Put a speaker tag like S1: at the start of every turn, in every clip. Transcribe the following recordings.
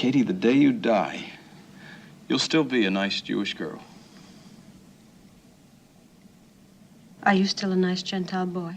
S1: Katie, the day you die, you'll still be a nice Jewish girl.
S2: Are you still a nice Gentile boy?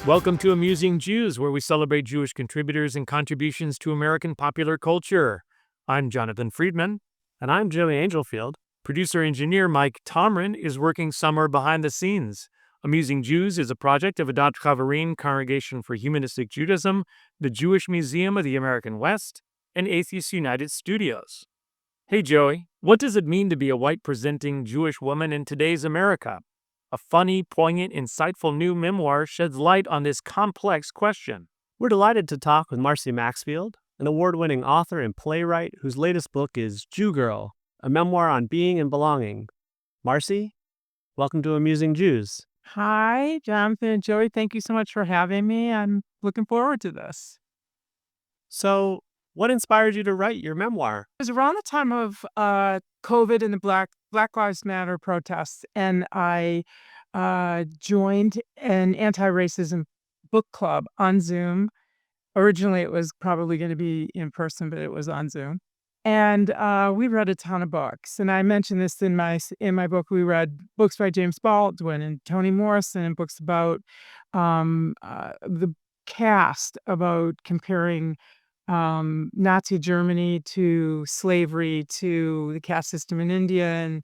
S3: Welcome to Amusing Jews, where we celebrate Jewish contributors and contributions to American popular culture. I'm Jonathan Friedman.
S4: And I'm Joey Angelfield.
S3: Producer-engineer Mike Tomrin is working somewhere behind the scenes. Amusing Jews is a project of Adat Chaverim, Congregation for Humanistic Judaism, the Jewish Museum of the American West, and Atheists United Studios. Hey Joey, what does it mean to be a white-presenting Jewish woman in today's America? A funny, poignant, insightful new memoir sheds light on this complex question.
S4: We're delighted to talk with Marcie Maxfield, an award-winning author and playwright whose latest book is JewGirl, a memoir on being and belonging. Marcie, welcome to Amusing Jews.
S5: Hi, Jonathan and Joey. Thank you so much for having me. I'm looking forward to this.
S4: So, what inspired you to write your memoir?
S5: It was around the time of COVID and the Black Lives Matter protests, and I joined an anti-racism book club on Zoom. Originally, it was probably going to be in person, but it was on Zoom. And we read a ton of books. And I mentioned this in my book. We read books by James Baldwin and Toni Morrison, and books about the caste, about comparing Nazi Germany to slavery, to the caste system in India. And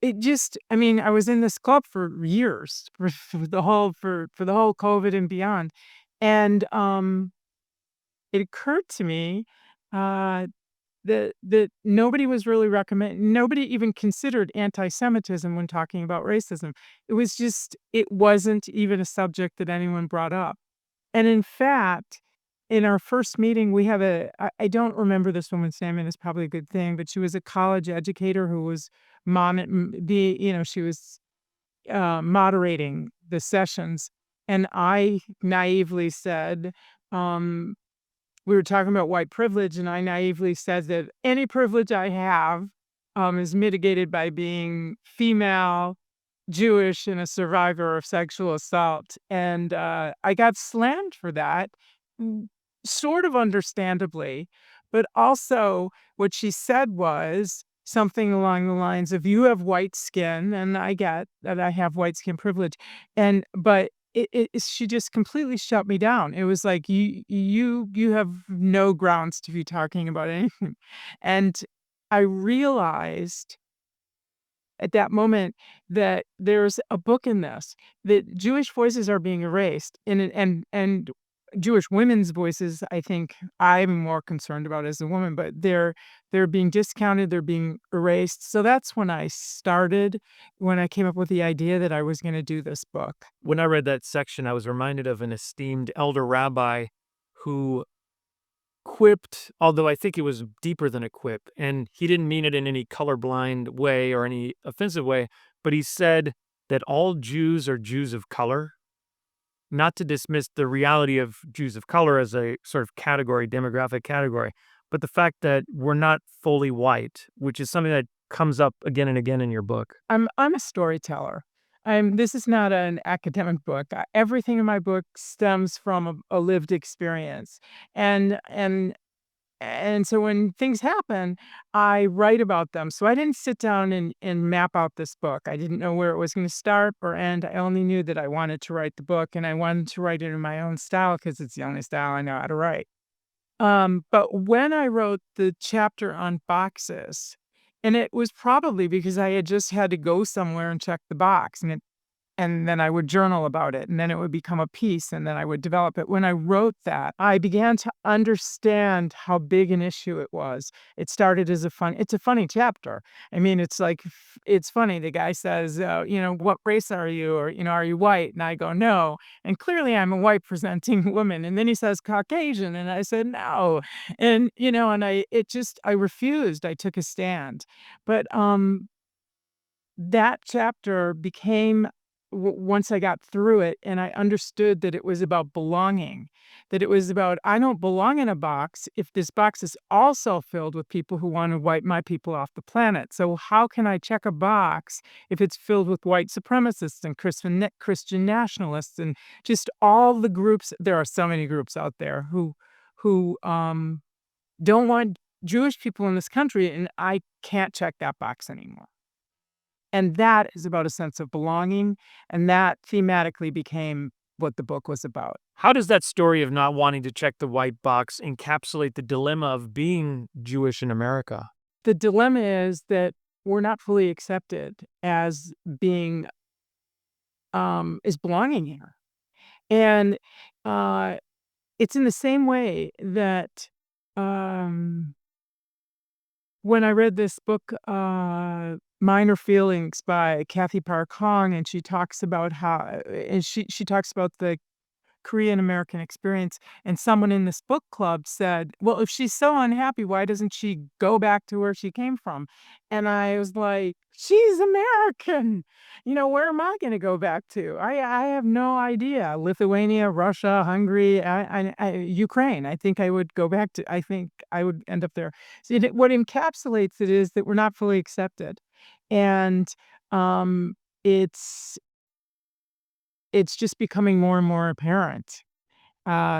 S5: it just, I was in this club for years, for the whole COVID and beyond. And it occurred to me that nobody was really nobody even considered anti-Semitism when talking about racism. It wasn't even a subject that anyone brought up. And in fact, in our first meeting, we have I don't remember this woman's name, and it's probably a good thing, but she was a college educator who was she was moderating the sessions. And I naively said, we were talking about white privilege, and I naively said that any privilege I have is mitigated by being female, Jewish, and a survivor of sexual assault. And I got slammed for that, sort of understandably, but also what she said was something along the lines of, you have white skin, and I get that I have white skin privilege, but she just completely shut me down. It was like, you have no grounds to be talking about anything. And I realized at that moment that there's a book in this, that Jewish voices are being erased, and Jewish women's voices, I think I'm more concerned about as a woman, but they're being discounted, they're being erased. So that's when I came up with the idea that I was going to do this book.
S3: When I read that section, I was reminded of an esteemed elder rabbi who quipped, although I think it was deeper than a quip, and he didn't mean it in any colorblind way or any offensive way, but he said that all Jews are Jews of color. Not to dismiss the reality of Jews of color as a sort of category, demographic category, but the fact that we're not fully white, which is something that comes up again and again in your book.
S5: I'm a storyteller. This is not an academic book. Everything in my book stems from a lived experience, and so when things happen, I write about them. So I didn't sit down and map out this book. I didn't know where it was going to start or end. I only knew that I wanted to write the book, and I wanted to write it in my own style because it's the only style I know how to write. But when I wrote the chapter on boxes, and it was probably because I had just had to go somewhere and check the box, and then I would journal about it, and then it would become a piece, and then I would develop it. When I wrote that, I began to understand how big an issue it was. It started as it's a funny chapter. It's like, it's funny. The guy says, what race are you? Or, are you white? And I go, no. And clearly I'm a white presenting woman. And then he says Caucasian. And I said, no. And, I refused. I took a stand. But that chapter became once I got through it and I understood that it was about belonging, that it was about, I don't belong in a box if this box is also filled with people who want to wipe my people off the planet. So how can I check a box if it's filled with white supremacists and Christian nationalists and just all the groups? There are so many groups out there who don't want Jewish people in this country, and I can't check that box anymore. And that is about a sense of belonging, and that thematically became what the book was about.
S3: How does that story of not wanting to check the white box encapsulate the dilemma of being Jewish in America?
S5: The dilemma is that we're not fully accepted as being, as belonging here. And it's in the same way that when I read this book, Minor Feelings by Kathy Park Hong, and she talks about she talks about the Korean American experience. And someone in this book club said, well, if she's so unhappy, why doesn't she go back to where she came from? And I was like, she's American. Where am I going to go back to? I have no idea. Lithuania, Russia, Hungary, Ukraine. I think I would go back to, I think I would end up there. So what encapsulates it is that we're not fully accepted. And it's just becoming more and more apparent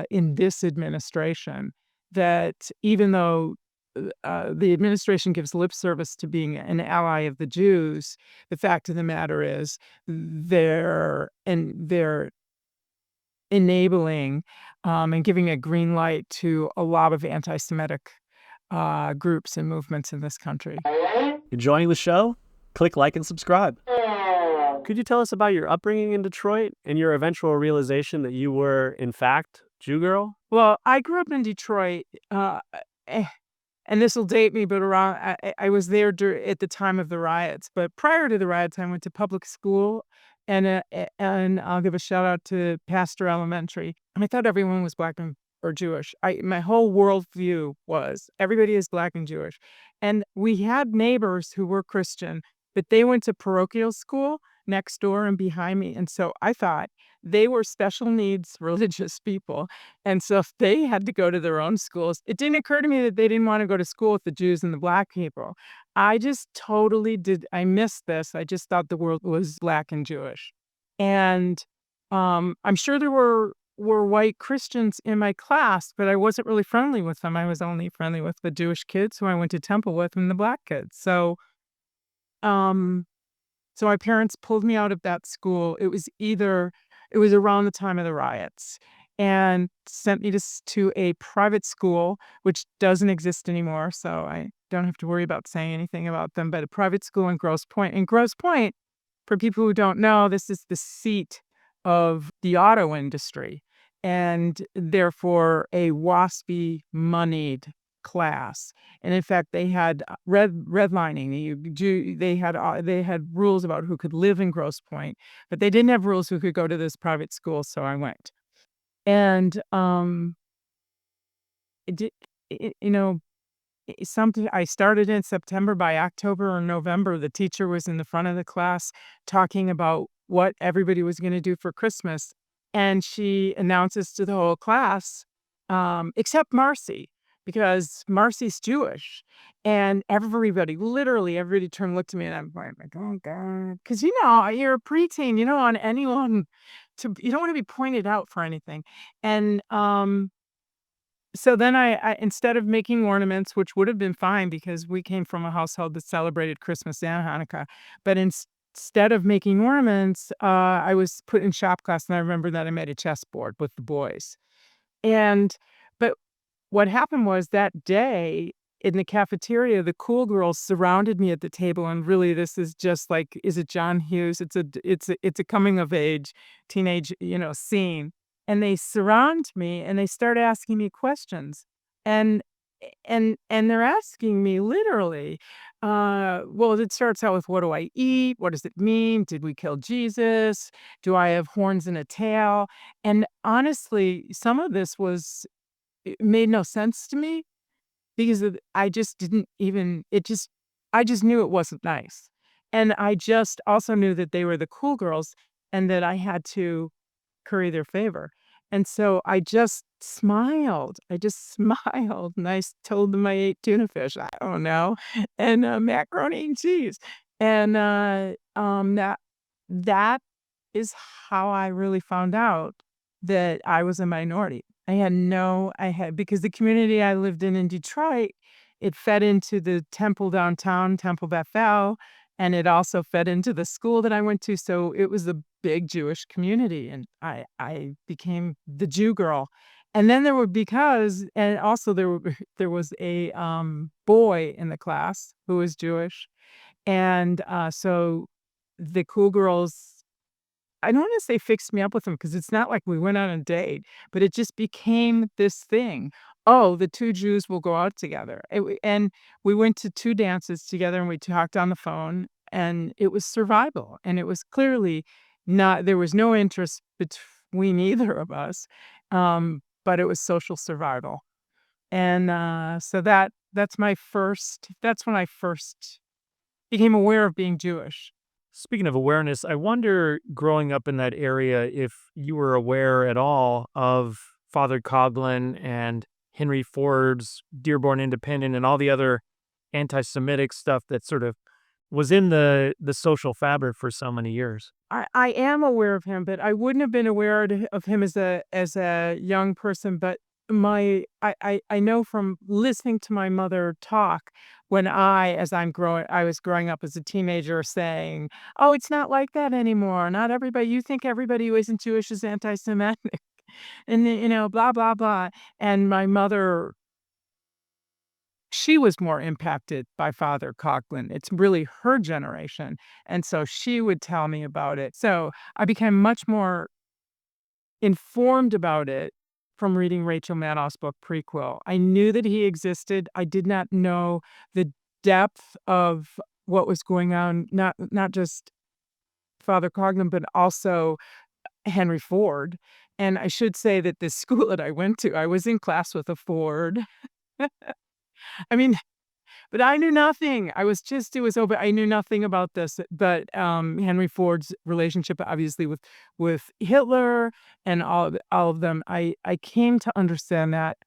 S5: in this administration that even though the administration gives lip service to being an ally of the Jews, the fact of the matter is they're enabling and giving a green light to a lot of anti-Semitic groups and movements in this country.
S4: Enjoying the show? Click like and subscribe. Could you tell us about your upbringing in Detroit and your eventual realization that you were, in fact, JewGirl?
S5: Well, I grew up in Detroit, and this will date me, but I was there at the time of the riots. But prior to the riots, I went to public school, and I'll give a shout out to Pastor Elementary. I thought everyone was Black or Jewish. My whole worldview was everybody is Black and Jewish. And we had neighbors who were Christian, but they went to parochial school next door and behind me. And so I thought they were special needs religious people. And so if they had to go to their own schools, it didn't occur to me that they didn't want to go to school with the Jews and the Black people. I just totally did. I missed this. I just thought the world was Black and Jewish. And I'm sure there were white Christians in my class, but I wasn't really friendly with them. I was only friendly with the Jewish kids who I went to temple with and the Black kids. So my parents pulled me out of that school. It was around the time of the riots, and sent me to a private school, which doesn't exist anymore. So I don't have to worry about saying anything about them, but a private school in Grosse Pointe. And Grosse Pointe, for people who don't know, this is the seat of the auto industry, and therefore a waspy, moneyed class. And in fact, they had redlining. They had rules about who could live in Grosse Pointe, but they didn't have rules who could go to this private school. So I went, and something I started in September. By October or November, the teacher was in the front of the class talking about what everybody was going to do for Christmas, and she announces to the whole class, except Marcie, because Marcie's Jewish. And literally everybody turned and looked at me, and I'm like, oh God. Because, you're a preteen, you don't want anyone you don't want to be pointed out for anything. And so then I instead of making ornaments, which would have been fine because we came from a household that celebrated Christmas and Hanukkah, but instead of making ornaments, I was put in shop class, and I remember that I made a chessboard with the boys. But what happened was that day in the cafeteria, the cool girls surrounded me at the table, and really, this is just like, is it John Hughes? It's a coming of age, teenage, scene. And they surround me, and they start asking me questions, and they're asking me literally, well, it starts out with, what do I eat? What does it mean? Did we kill Jesus? Do I have horns and a tail? And honestly, some of this it made no sense to me because I just didn't even, I just knew it wasn't nice. And I just also knew that they were the cool girls. and that I had to curry their favor. And so I just smiled. I just smiled, and told them I ate tuna fish. I don't know, and macaroni and cheese, and that is how I really found out that I was a minority. I had because the community I lived in Detroit, it fed into the temple downtown, Temple Bethel, and it also fed into the school that I went to. So it was a big Jewish community, and I became the Jew girl. And then and also there was a boy in the class who was Jewish, and so the cool girls, I don't wanna say fixed me up with him because it's not like we went on a date, but it just became this thing. Oh, the 2 Jews will go out together. And we went to 2 dances together, and we talked on the phone, and it was survival, and it was clearly not there was no interest between either of us, but it was social survival. And, so that's when I first became aware of being Jewish.
S3: Speaking of awareness, I wonder, growing up in that area, if you were aware at all of Father Coughlin and Henry Ford's Dearborn Independent and all the other anti-Semitic stuff that sort of was in the social fabric for so many years.
S5: I am aware of him, but I wouldn't have been aware of him as a young person. But I know from listening to my mother talk when I was growing up as a teenager, saying, "Oh, it's not like that anymore. Not everybody. You think everybody who isn't Jewish is anti-Semitic, and blah blah blah." And my mother, she was more impacted by Father Coughlin. It's really her generation. And so she would tell me about it. So I became much more informed about it from reading Rachel Maddow's book Prequel. I knew that he existed. I did not know the depth of what was going on, not just Father Coughlin, but also Henry Ford. And I should say that this school that I went to, I was in class with a Ford. I mean, but I knew nothing. It was over. I knew nothing about this, but Henry Ford's relationship, obviously, with Hitler and all of them, I came to understand that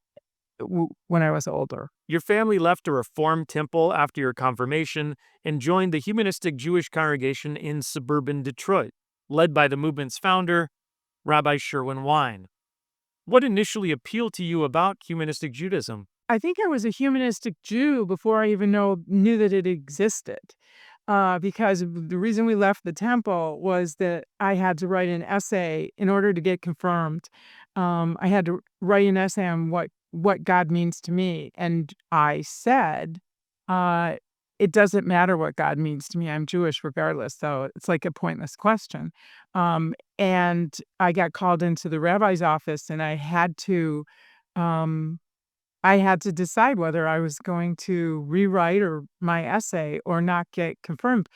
S5: when I was older.
S3: Your family left a Reformed temple after your confirmation and joined the Humanistic Jewish congregation in suburban Detroit, led by the movement's founder, Rabbi Sherwin Wine. What initially appealed to you about Humanistic Judaism?
S5: I think I was a humanistic Jew before I even knew that it existed. Because the reason we left the temple was that I had to write an essay in order to get confirmed. I had to write an essay on what God means to me, and I said, uh, "It doesn't matter what God means to me. I'm Jewish regardless." So it's like a pointless question. And I got called into the rabbi's office, and Um, I had to decide whether I was going to rewrite or my essay or not get confirmed.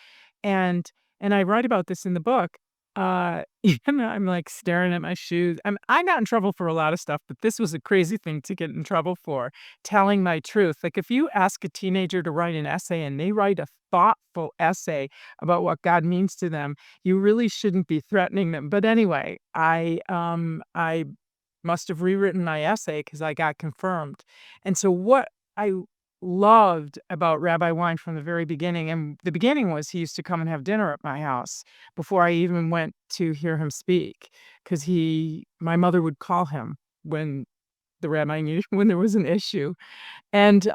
S5: And I write about this in the book. And I'm like staring at my shoes. I got in trouble for a lot of stuff, but this was a crazy thing to get in trouble for, telling my truth. Like if you ask a teenager to write an essay and they write a thoughtful essay about what God means to them, you really shouldn't be threatening them. But anyway, I must have rewritten my essay because I got confirmed. And so what I loved about Rabbi Wein from the very beginning, and the beginning was he used to come and have dinner at my house before I even went to hear him speak, because my mother would call him when the rabbi knew when there was an issue. And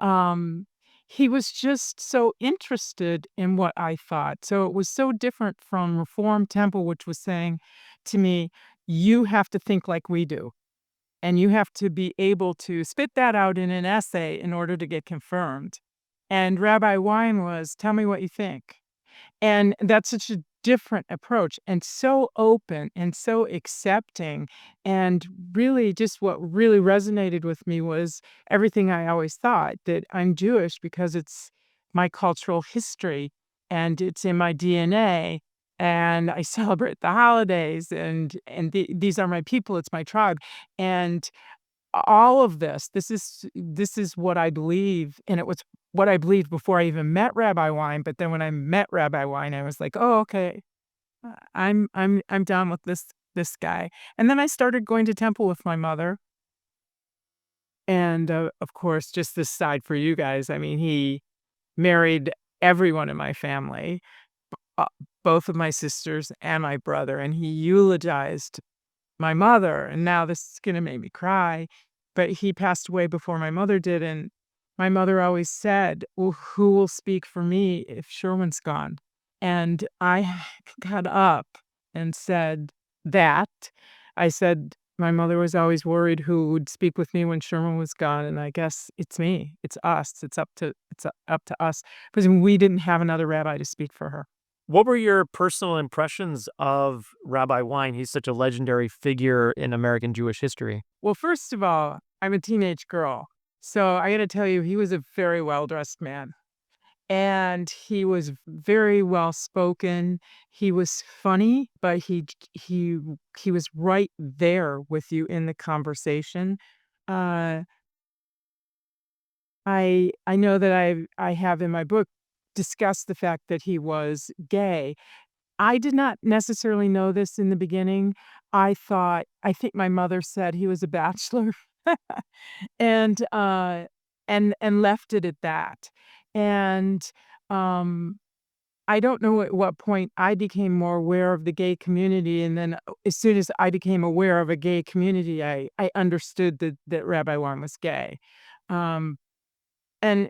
S5: he was just so interested in what I thought. So it was so different from Reform Temple, which was saying to me, you have to think like we do. And you have to be able to spit that out in an essay in order to get confirmed. And Rabbi Wein was, tell me what you think. And that's such a different approach, and so open and so accepting. And really, just what really resonated with me was everything I always thought, that I'm Jewish because it's my cultural history and it's in my DNA. And I celebrate the holidays, and these are my people. It's my tribe, and all of this is what I believe, and it was what I believed before I even met Rabbi Wein. But then when I met Rabbi Wein, I was like, oh, okay, I'm done with this guy. And then I started going to temple with my mother. And of course, just this side for you guys. I mean, he married everyone in my family, uh, both of my sisters and my brother, and he eulogized my mother. And now this is gonna make me cry, but he passed away before my mother did, and my mother always said, "Well, who will speak for me if Sherwin's gone?" And I got up and said that. I said, "My mother was always worried who would speak with me when Sherman was gone, and I guess it's me. It's us. It's up to us," because we didn't have another rabbi to speak for her.
S3: What were your personal impressions of Rabbi Wein? He's such a legendary figure in American Jewish history.
S5: Well, first of all, I'm a teenage girl, so I gotta tell you, he was a very well-dressed man. And he was very well spoken. He was funny, but he was right there with you in the conversation. Uh, I know that I have in my book discussed the fact that he was gay. I did not necessarily know this in the beginning. I think my mother said he was a bachelor and and left it at that. And um I don't know at what point I became more aware of the gay community, and then as soon as I became aware of a gay community, I understood that Rabbi Wang was gay. Um, and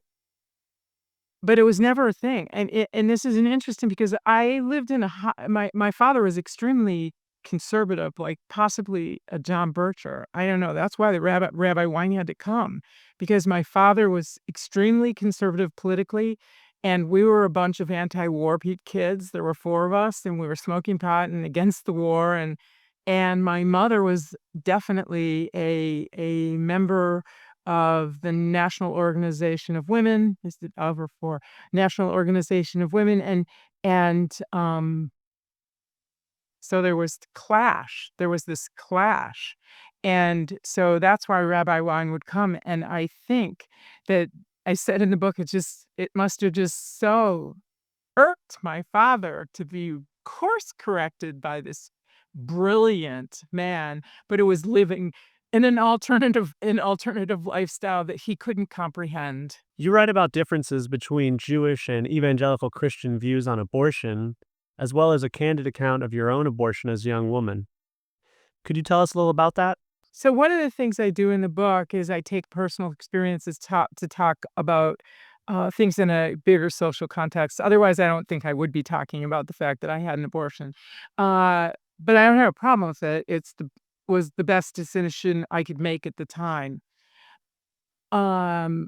S5: but it was never a thing, and this is an interesting because I lived in a my father was extremely conservative, like possibly a John Bircher. I don't know. That's why the Rabbi Wein had to come, because my father was extremely conservative politically, and we were a bunch of anti-war kids. There were four of us, and we were smoking pot and against the war, and my mother was definitely a member of the National Organization of Women. Is it of or for National Organization of Women? And so there was clash. There was this clash. And so that's why Rabbi Wein would come. And I think that I said in the book, it must have just so irked my father to be course corrected by this brilliant man, but it was living in an alternative lifestyle that he couldn't comprehend.
S4: You write about differences between Jewish and evangelical Christian views on abortion, as well as a candid account of your own abortion as a young woman. Could you tell us a little about that?
S5: So one of the things I do in the book is I take personal experiences to talk about things in a bigger social context. Otherwise, I don't think I would be talking about the fact that I had an abortion. But I don't have a problem with it. Was the best decision I could make at the time. Um,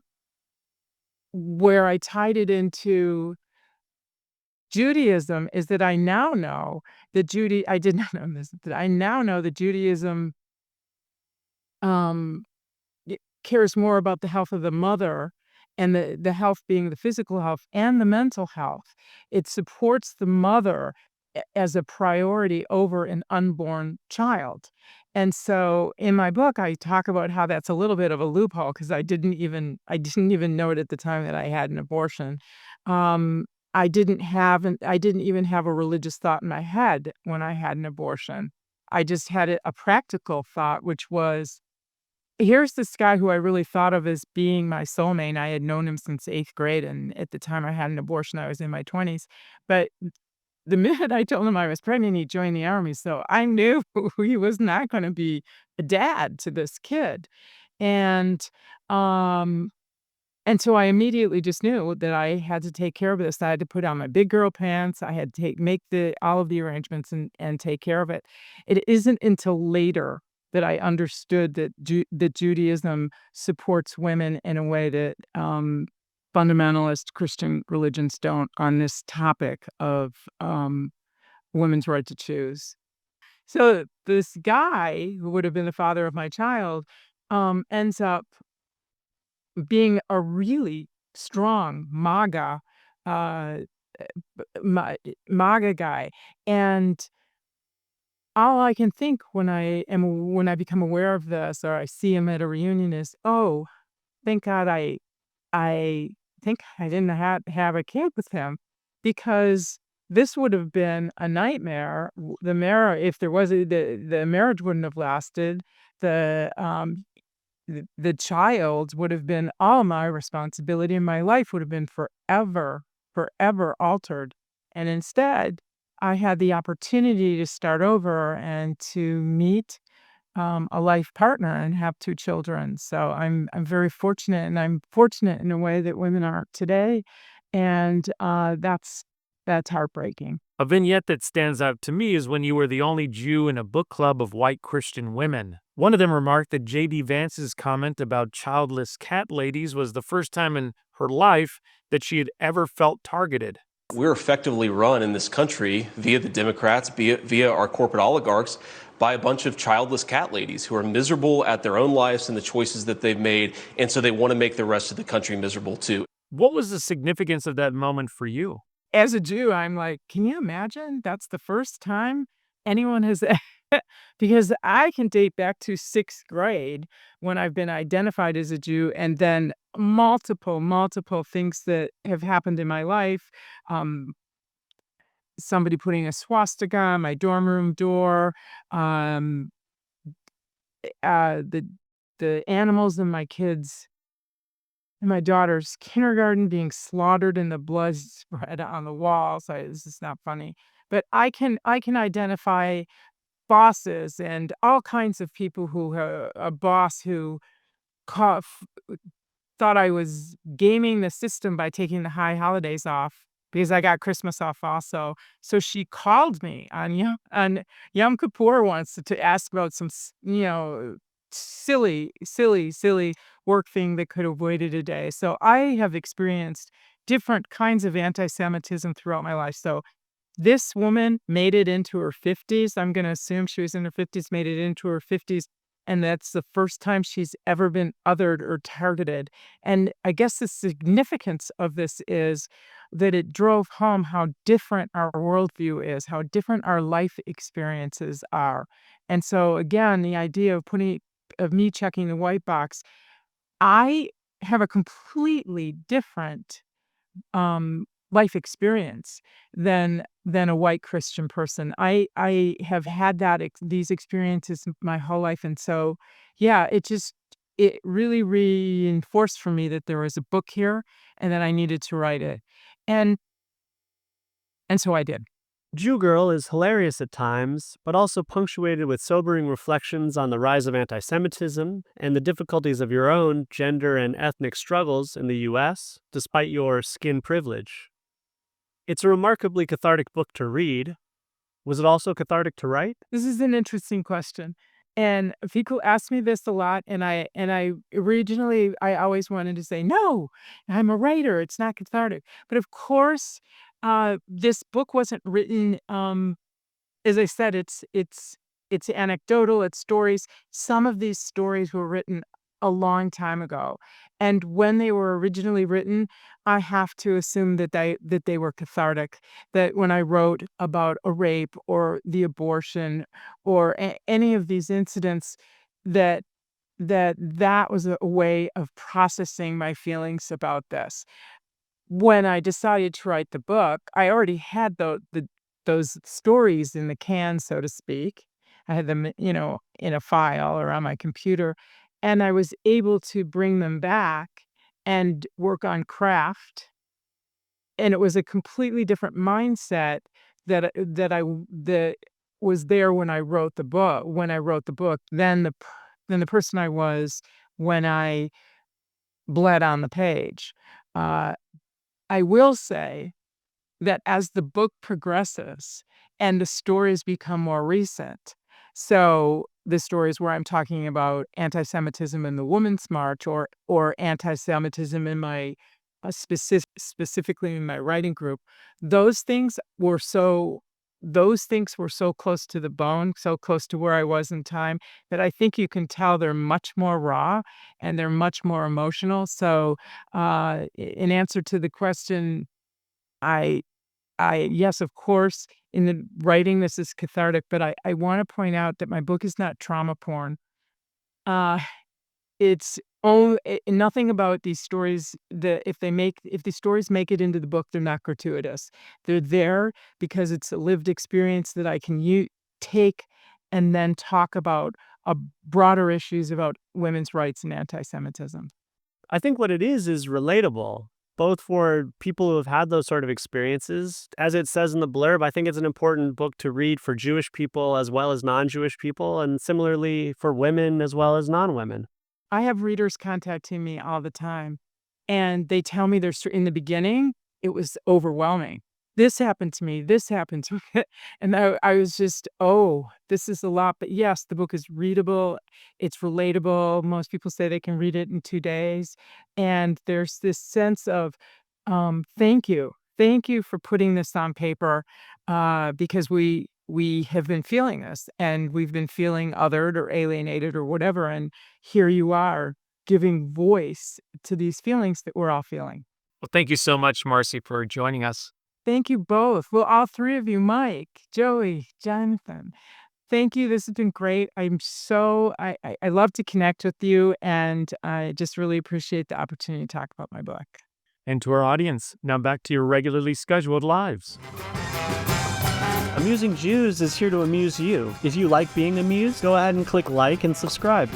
S5: where I tied it into Judaism is that I now know that I did not know this, that I now know that Judaism um cares more about the health of the mother, and the health being the physical health and the mental health. It supports the mother as a priority over an unborn child. And so in my book, I talk about how that's a little bit of a loophole because I didn't even know it at the time that I had an abortion. Um, I didn't even have a religious thought in my head when I had an abortion. I just had a practical thought, which was, here's this guy who I really thought of as being my soulmate. I had known him since 8th grade, and at the time I had an abortion, I was in my 20s. But the minute I told him I was pregnant, he joined the army, so I knew he was not gonna be a dad to this kid. And, um and so I immediately just knew that I had to take care of this. I had to put on my big girl pants. I had to make all of the arrangements and take care of it. It isn't until later that I understood that Judaism supports women in a way that fundamentalist Christian religions don't on this topic of women's right to choose. So this guy who would have been the father of my child ends up being a really strong uh, MAGA guy. And all I can think when I become aware of this or I see him at a reunion is, oh, thank God I think I didn't have a kid with him, because this would have been a nightmare. The marriage, if there was the marriage wouldn't have lasted. The the child would have been all my responsibility, and my life would have been forever altered. And instead, I had the opportunity to start over and to meet a life partner and have two children. So I'm very fortunate, and I'm fortunate in a way that women aren't today, and that's heartbreaking.
S3: A vignette that stands out to me is when you were the only Jew in a book club of white Christian women. One of them remarked that J.D. Vance's comment about childless cat ladies was the first time in her life that she had ever felt targeted.
S6: We're effectively run in this country via the Democrats, via our corporate oligarchs, by a bunch of childless cat ladies who are miserable at their own lives and the choices that they've made, and so they want to make the rest of the country miserable too.
S3: What was the significance of that moment for you?
S5: As a Jew, I'm like, can you imagine? That's the first time anyone has, because I can date back to sixth grade when I've been identified as a Jew, and then multiple things that have happened in my life. Um, Somebody putting a swastika on my dorm room door, um, the animals in my kids' and my daughter's kindergarten being slaughtered and the blood spread on the walls. This is not funny, but I can identify bosses and all kinds of people who a boss who ca- f- thought I was gaming the system by taking the high holidays off because I got Christmas off also. So she called me on Yom Kippur once to ask about some silly work thing that could have waited a day. So I have experienced different kinds of anti-Semitism throughout my life. So this woman made it into her 50s. I'm going to assume she was in her 50s, made it into her 50s. And that's the first time she's ever been othered or targeted. And I guess the significance of this is that it drove home how different our worldview is, how different our life experiences are. And so, again, the idea of me checking the white box, I have a completely different life experience than a white Christian person. I have had these experiences my whole life, and so yeah, it really reinforced for me that there was a book here and that I needed to write it, and so I did.
S4: JewGirl is hilarious at times, but also punctuated with sobering reflections on the rise of anti-Semitism and the difficulties of your own gender and ethnic struggles in the U.S., despite your skin privilege. It's a remarkably cathartic book to read. Was it also cathartic to write?
S5: This is an interesting question. And people ask me this a lot, and I originally I always wanted to say, no, I'm a writer, it's not cathartic. But of course, this book wasn't written as I said, it's anecdotal, it's stories. Some of these stories were written a long time ago. And when they were originally written, I have to assume that they were cathartic. That when I wrote about a rape or the abortion or any of these incidents, that that was a way of processing my feelings about this. When I decided to write the book, I already had those stories in the can, so to speak. I had them, in a file or on my computer, and I was able to bring them back and work on craft. And it was a completely different mindset that was there when I wrote the book than the person I was when I bled on the page. Uh, I will say that as the book progresses and the stories become more recent, so the stories where I'm talking about anti-Semitism in the Women's March or anti-Semitism in my specifically in my writing group, those things were so close to the bone, so close to where I was in time, that I think you can tell they're much more raw and they're much more emotional. So, in answer to the question, I yes, of course, in the writing, this is cathartic, but I want to point out that my book is not trauma porn. Uh, it's nothing about these stories that if the stories make it into the book, they're not gratuitous. They're there because it's a lived experience that I can take and then talk about broader issues about women's rights and anti-Semitism.
S4: I think what it is relatable, both for people who have had those sort of experiences. As it says in the blurb, I think it's an important book to read for Jewish people as well as non-Jewish people, and similarly for women as well as non-women.
S5: I have readers contacting me all the time, and they tell me in the beginning, it was overwhelming. This happened to me, this happened to me. And I was just, oh, this is a lot. But yes, the book is readable. It's relatable. Most people say they can read it in 2 days. And there's this sense of, thank you. Thank you for putting this on paper, because we have been feeling this, and we've been feeling othered or alienated or whatever. And here you are giving voice to these feelings that we're all feeling.
S3: Well, thank you so much, Marcie, for joining us.
S5: Thank you both. Well, all three of you, Mike, Joey, Jonathan. Thank you. This has been great. I love to connect with you, and I just really appreciate the opportunity to talk about my book.
S3: And to our audience, now back to your regularly scheduled lives.
S4: Amusing Jews is here to amuse you. If you like being amused, go ahead and click like and subscribe.